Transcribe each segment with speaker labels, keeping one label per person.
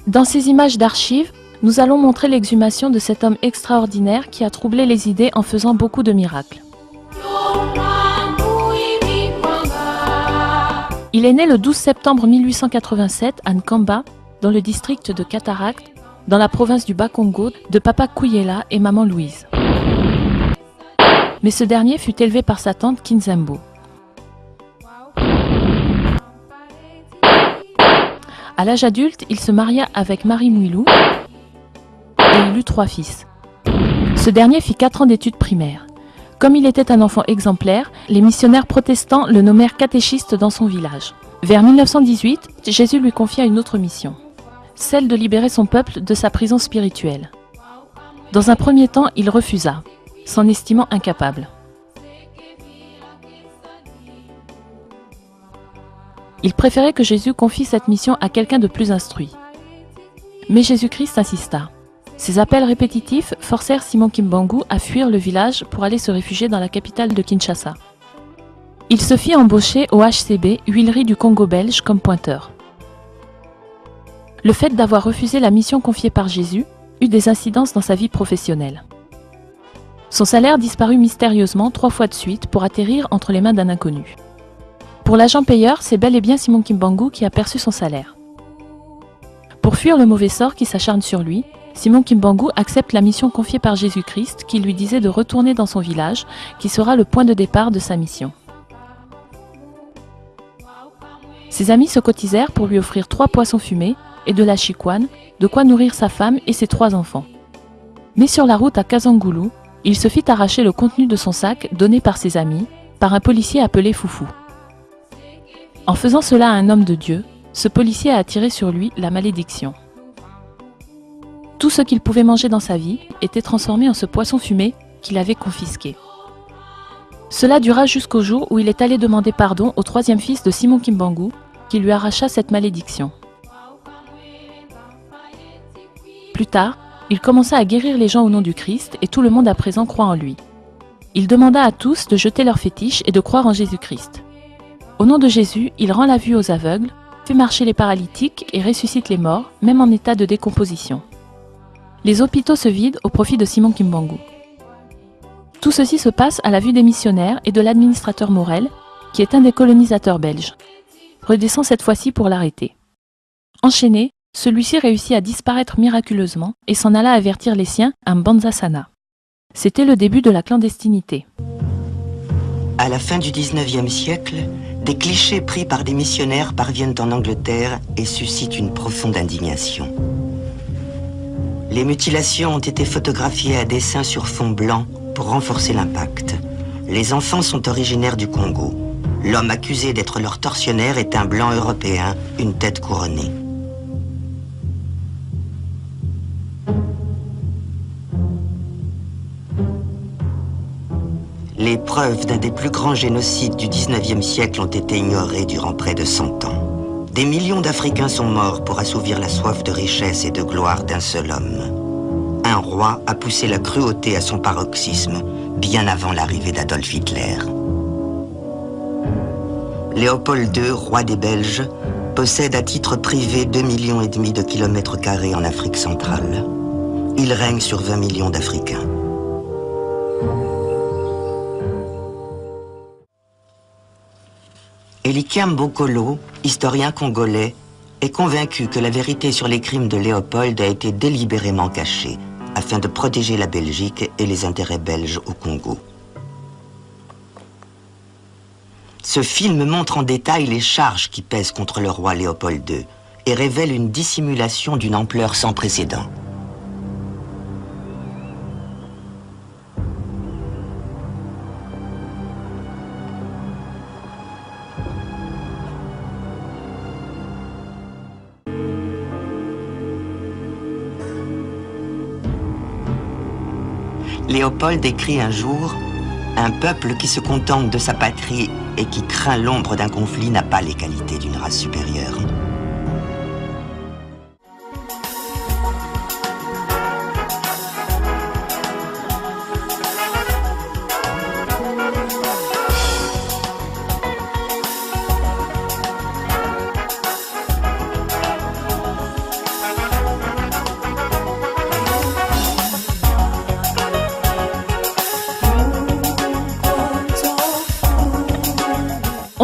Speaker 1: Dans ces images d'archives, nous allons montrer l'exhumation de cet homme extraordinaire qui a troublé les idées en faisant beaucoup de miracles. Il est né le 12 septembre 1887 à Nkamba, dans le district de Cataract, dans la province du Bas-Congo, de papa Kouyela et maman Louise. Mais ce dernier fut élevé par sa tante Kinzembo. À l'âge adulte, il se maria avec Marie Mouilou et il eut 3 fils. Ce dernier fit 4 ans d'études primaires. Comme il était un enfant exemplaire, les missionnaires protestants le nommèrent catéchiste dans son village. Vers 1918, Jésus lui confia une autre mission, celle de libérer son peuple de sa prison spirituelle. Dans un premier temps, il refusa, s'en estimant incapable. Il préférait que Jésus confie cette mission à quelqu'un de plus instruit. Mais Jésus-Christ insista. Ses appels répétitifs forcèrent Simon Kimbangu à fuir le village pour aller se réfugier dans la capitale de Kinshasa. Il se fit embaucher au HCB, huilerie du Congo belge, comme pointeur. Le fait d'avoir refusé la mission confiée par Jésus eut des incidences dans sa vie professionnelle. Son salaire disparut mystérieusement 3 fois de suite pour atterrir entre les mains d'un inconnu. Pour l'agent payeur, c'est bel et bien Simon Kimbangu qui a perçu son salaire. Pour fuir le mauvais sort qui s'acharne sur lui, Simon Kimbangu accepte la mission confiée par Jésus-Christ qui lui disait de retourner dans son village, qui sera le point de départ de sa mission. Ses amis se cotisèrent pour lui offrir 3 poissons fumés et de la chicoine, de quoi nourrir sa femme et ses 3 enfants. Mais sur la route à Kazangulu, il se fit arracher le contenu de son sac donné par ses amis, par un policier appelé Foufou. En faisant cela à un homme de Dieu, ce policier a attiré sur lui la malédiction. Tout ce qu'il pouvait manger dans sa vie était transformé en ce poisson fumé qu'il avait confisqué. Cela dura jusqu'au jour où il est allé demander pardon au 3e fils de Simon Kimbangu, qui lui arracha cette malédiction. Plus tard, il commença à guérir les gens au nom du Christ et tout le monde à présent croit en lui. Il demanda à tous de jeter leurs fétiches et de croire en Jésus-Christ. Au nom de Jésus, il rend la vue aux aveugles, fait marcher les paralytiques et ressuscite les morts, même en état de décomposition. Les hôpitaux se vident au profit de Simon Kimbangu. Tout ceci se passe à la vue des missionnaires et de l'administrateur Morel, qui est un des colonisateurs belges. Redescend cette fois-ci pour l'arrêter. Enchaîné, celui-ci réussit à disparaître miraculeusement et s'en alla avertir les siens à Mbanza-Sana. C'était le début de la clandestinité.
Speaker 2: À la fin du 19e siècle, des clichés pris par des missionnaires parviennent en Angleterre et suscitent une profonde indignation. Les mutilations ont été photographiées à dessin sur fond blanc pour renforcer l'impact. Les enfants sont originaires du Congo. L'homme accusé d'être leur tortionnaire est un blanc européen, une tête couronnée. Les preuves d'un des plus grands génocides du 19e siècle ont été ignorées durant près de 100 ans. Des millions d'Africains sont morts pour assouvir la soif de richesse et de gloire d'un seul homme. Un roi a poussé la cruauté à son paroxysme, bien avant l'arrivée d'Adolf Hitler. Léopold II, roi des Belges, possède à titre privé 2,5 millions de kilomètres carrés en Afrique centrale. Il règne sur 20 millions d'Africains. Elikiam Bokolo, historien congolais, est convaincu que la vérité sur les crimes de Léopold a été délibérément cachée afin de protéger la Belgique et les intérêts belges au Congo. Ce film montre en détail les charges qui pèsent contre le roi Léopold II et révèle une dissimulation d'une ampleur sans précédent. Léopold écrit un jour « Un peuple qui se contente de sa patrie et qui craint l'ombre d'un conflit n'a pas les qualités d'une race supérieure. »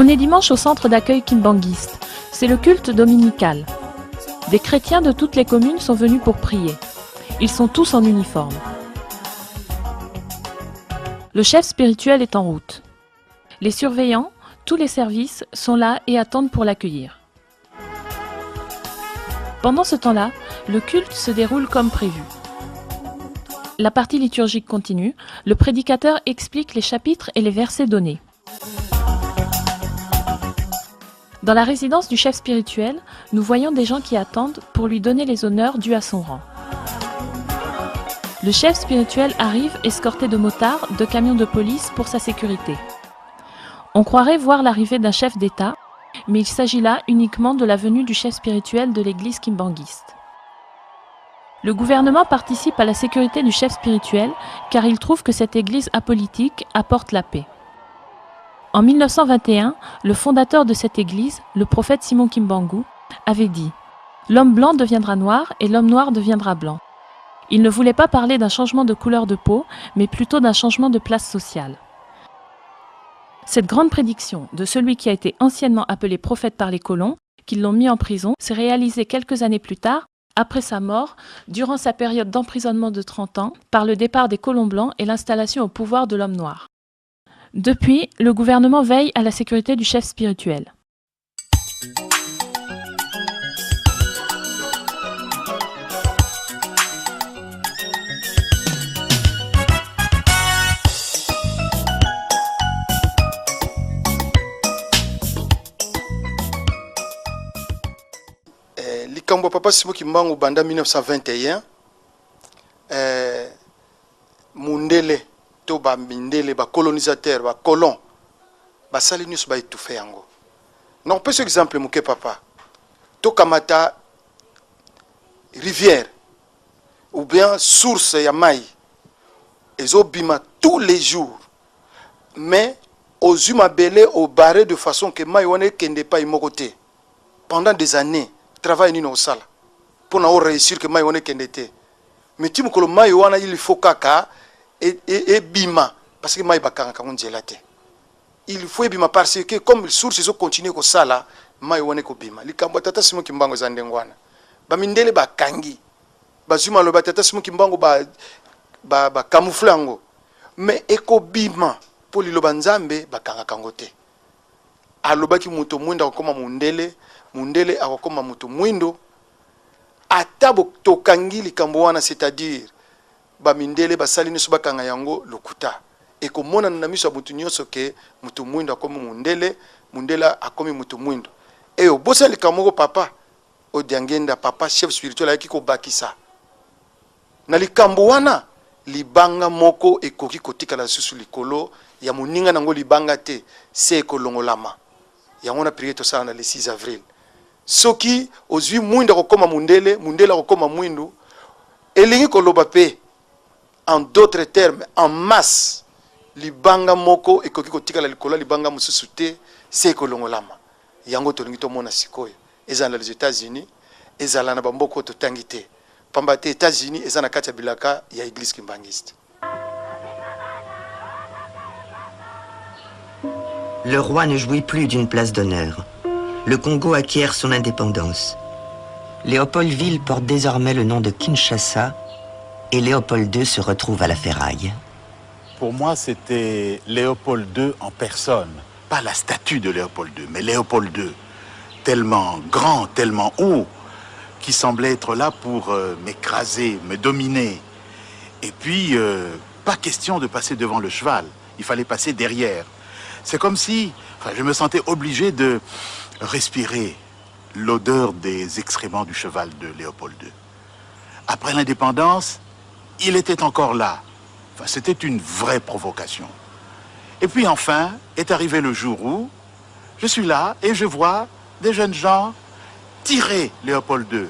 Speaker 1: On est dimanche au centre d'accueil kimbanguiste. C'est le culte dominical. Des chrétiens de toutes les communes sont venus pour prier. Ils sont tous en uniforme. Le chef spirituel est en route. Les surveillants, tous les services, sont là et attendent pour l'accueillir. Pendant ce temps-là, le culte se déroule comme prévu. La partie liturgique continue, le prédicateur explique les chapitres et les versets donnés. Dans la résidence du chef spirituel, nous voyons des gens qui attendent pour lui donner les honneurs dus à son rang. Le chef spirituel arrive escorté de motards, de camions de police pour sa sécurité. On croirait voir l'arrivée d'un chef d'État, mais il s'agit là uniquement de la venue du chef spirituel de l'église kimbanguiste. Le gouvernement participe à la sécurité du chef spirituel car il trouve que cette église apolitique apporte la paix. En 1921, le fondateur de cette église, le prophète Simon Kimbangu, avait dit « L'homme blanc deviendra noir et l'homme noir deviendra blanc ». Il ne voulait pas parler d'un changement de couleur de peau, mais plutôt d'un changement de place sociale. Cette grande prédiction de celui qui a été anciennement appelé prophète par les colons, qui l'ont mis en prison, s'est réalisée quelques années plus tard, après sa mort, durant sa période d'emprisonnement de 30 ans, par le départ des colons blancs et l'installation au pouvoir de l'homme noir. Depuis, le gouvernement veille à la sécurité du chef spirituel.
Speaker 3: Likambo papa Simon Kimbangu banda 1921 mundele to ba mindele ba colonisateur ba colon ba sali nyusu ba étouffé yango. Non peut exemple muke papa to kamata rivière ou bien source ya mai ezobima tous les jours mais aux humains belé au barré de façon que mai wane kende pas imokote pendant des années. Travail ni no sala pour na réussir que mai wane kendete mais ti mukolo mai wana il faut kaka et bima parce que mai bakanga ka nzela te il faut bima parce que comme source zo continuer ko sala mai wane ko bima likambo tata Simon Kimbangu za ndengwana ba mindele bakangi bazuma lo tata Simon Kimbangu ba camouflango mais eko bima pour liloba nzambe bakanga kangote alobaki muto mwinda koma mundele akokoma mutu mwindo atabo tokangi likambo wana c'est-à-dire ba mindele basali niso bakanga yango lokuta ekomona na miso mutu nyonso ke mutu mwindo akoma mundele akomi mutu mwindo eyo bosa likambo papa odiangenda papa chef spirituel ayaki ko bakisa na likambo wana libanga moko ekoki kotika la susu likolo ya moninga nango libanga te se ekolongolama yango na prier to sala na le 6 avril soki ozwi mwinda kokoma mundele kokoma mwindu elingi koloba pe en d'autres termes en masse libanga moko ekoki kotika la likolo libanga mususu te se kolongolama yango tolingi to mona sikoyo ezala les États-Unis ezala na bamboko to tangite pamba te États-Unis ezana kati ya bilaka ya église kimbangiste.
Speaker 2: Le roi ne jouit plus d'une place d'honneur. Le Congo acquiert son indépendance. Léopoldville porte désormais le nom de Kinshasa et Léopold II se retrouve à la ferraille.
Speaker 4: Pour moi, c'était Léopold II en personne. Pas la statue de Léopold II, mais Léopold II. Tellement grand, tellement haut, qui semblait être là pour m'écraser, me dominer. Et puis, pas question de passer devant le cheval. Il fallait passer derrière. C'est comme si je me sentais obligé de respirer l'odeur des excréments du cheval de Léopold II. Après l'indépendance, il était encore là. C'était une vraie provocation. Et puis enfin, est arrivé le jour où je suis là et je vois des jeunes gens tirer Léopold II.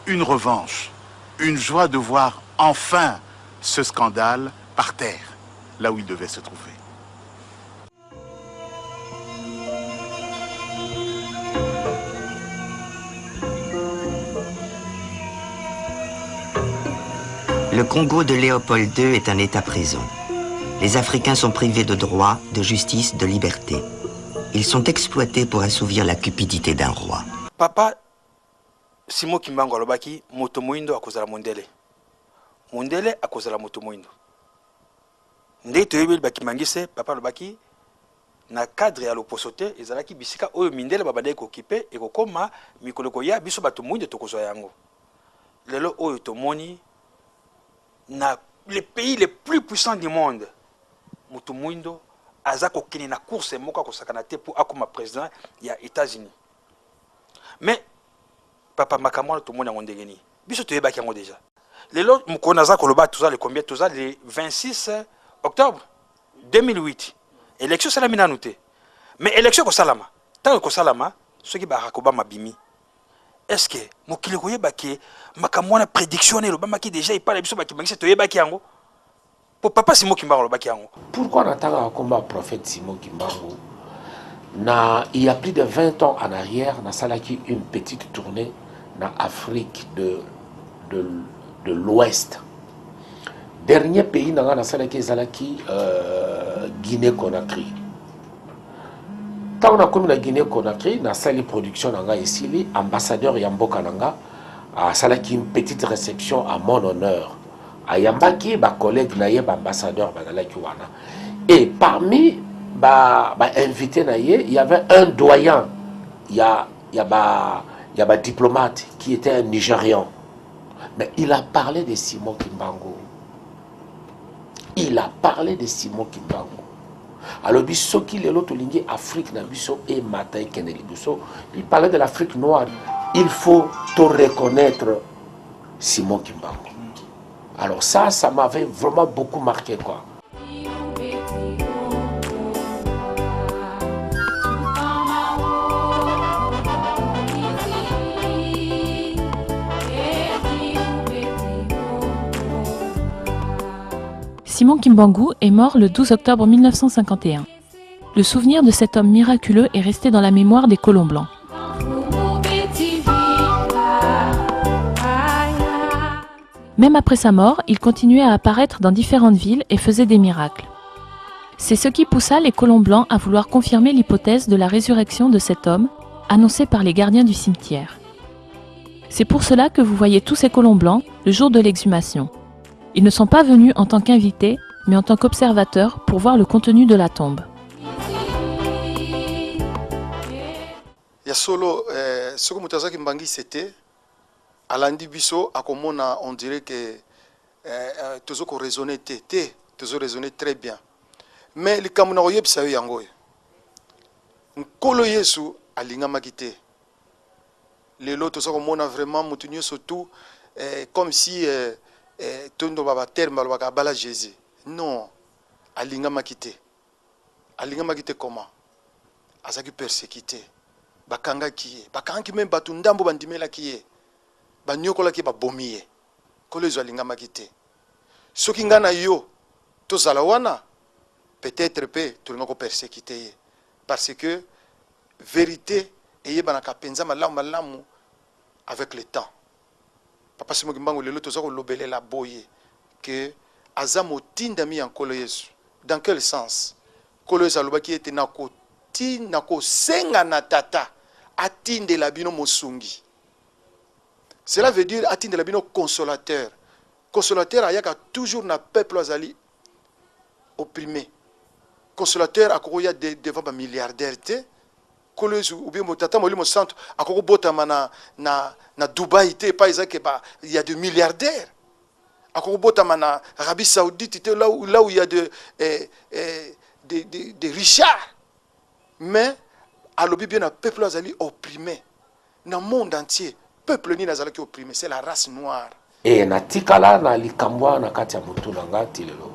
Speaker 4: Une revanche, une joie de voir enfin ce scandale par terre, là où il devait se trouver.
Speaker 2: Le Congo de Léopold II est un État-prison. Les Africains sont privés de droits, de justice, de liberté. Ils sont exploités pour assouvir la cupidité d'un roi.
Speaker 5: Papa Simon Kimbangu alobaki moto moindo akozala mondele. Mondele akozala moto moindo. Nde toyebi bakimangise papa alobaki na cadre ya loposote ezalaki bisika oyo mindele babandaki kokipe ekokoma mikolo koya biso bato moindo tokozwa yango. Lelo oyo tomoni na les pays les plus puissants du monde moto moindo aza kokene na course moko akosakana te pour akoma président ya États-Unis. Mais papa makamwa tout le monde a mondé gagné. Biso tu es baki yango déjà. Lelo mkonaza koloba tuza le combien tuza le 26 octobre 2008. Élection sala mina noté. Mais élection ko salama. Tant ko salama, ceux qui ba rakoba mabimi. Est-ce que mokile ko yebaki makamwa na prédiction ne lobama ki déjà il parle biso baki bangisi to yebaki yango. Pour papa Simon Kimbangu lobaki yango.
Speaker 6: Pourquoi on attend combat prophète Simon Kimbangu? Il y a plus de 20 ans en arrière, on a salaki une petite tournée dans l'Afrique de l'Ouest. Dernier pays dans la salaki Guinée-Conakry. Quand on a commis la Guinée-Conakry, on a sali production dans ici, ambassadeur Yamboka Nanga a salaki une petite réception à mon honneur. À Yambaki, ma collègue naïe, ambassadeur et parmi invité il y avait un doyen, il y a diplomate qui était un Nigérian, mais il a parlé de Simon Kimbangu. Il a parlé de Simon Kimbangu. Alors biso qui est l'autre ligne Afrique na biso et matin keneli biso, il parlait de l'Afrique noire. Il faut te reconnaître Simon Kimbangu. Alors ça m'avait vraiment beaucoup marqué quoi.
Speaker 1: Simon Kimbangu est mort le 12 octobre 1951. Le souvenir de cet homme miraculeux est resté dans la mémoire des colons blancs. Même après sa mort, il continuait à apparaître dans différentes villes et faisait des miracles. C'est ce qui poussa les colons blancs à vouloir confirmer l'hypothèse de la résurrection de cet homme, annoncée par les gardiens du cimetière. C'est pour cela que vous voyez tous ces colons blancs le jour de l'exhumation. Ils ne sont pas venus en tant qu'invités, mais en tant qu'observateurs pour voir le contenu de la tombe.
Speaker 3: Ya solo ce que Mutazaki Mbangi c'était alandi biso akomona on dirait que tozo ko raisonner tozo raisonner très bien. Mais likamuna oyebisa yo yango. Nkolo Yesu alingamaki te. Lelo tozo komona vraiment mutunyo surtout comme si tondo baba terme balobaka bala Jésus. Non, alingamaki te. Alingamaki te comment? Azaki persécuté. Bakanga kiye. Bakangi même batu ndambo bandimela kiye. Banyokola ki babomi ye. Kolo ezo alingamaki te. Soki nga na yo tozala wana peut-être pe tolinga ko persécuté ye. Parce que vérité eyebanaka penza malamu avec le temps. Papa Simon Kimbangu lelo toza ko lobelela boye que azamo tindami en Kolo Yesu. Dans quel sens? Kolo Yesu alobaki ete nako senga na tata atinde la bino mosungi. Cela veut dire atinde la bino consolateur. Consolateur ayaka toujours na peuple azali opprimé. Consolateur akoya devant ba milliardaire te. Kolo Yesu ou bien motata molimo centre akoko botama na Dubaï te pas ezake ba il y a des milliardaires. Akoko botama na Arabie Saoudite te là où il y a des richards. Mais à l'obi bien un peuple azali opprimé. Dans le monde entier, peuple ni nazali qui opprimé, c'est la race noire.
Speaker 6: Et natikala na likambwa na kati ya mutu nanga tilelo.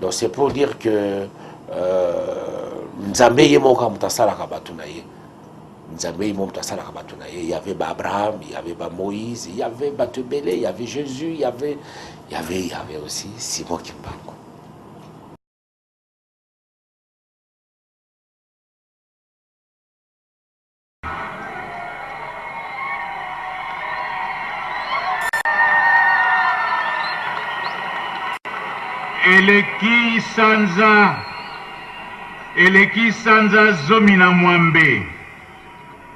Speaker 6: Donc c'est pour dire que Nzambe yemoka mutasala kabatu na ye. Nzambe yemoka mutasala kabatu na ye. Il y avait Abraham, il y avait Moïse, il y avait Batebele, il y avait Jésus, il y avait aussi Simon Kimbangu.
Speaker 7: Eleki Sanza eleki sanza zomi na mwambe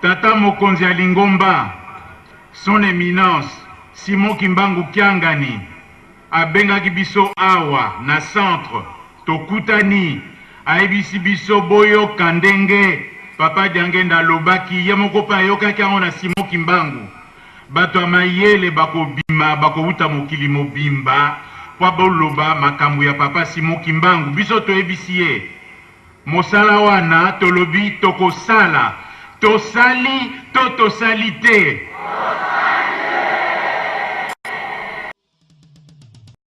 Speaker 7: tata mokonzi ya Lingomba son éminence Simon Kimbangu Kiangani abengaki biso awa na centre tokutani aibisi biso boyo kandenge papa Diangenda alobaki ye moko pa ayokaki yango na Simon Kimbangu bato ya mayele bakobima bakouta mokili mobimba po boloba makambo ya papa Simon Kimbangu biso toyebisi ye mosala wana tolobi tokosala tosali to tosali te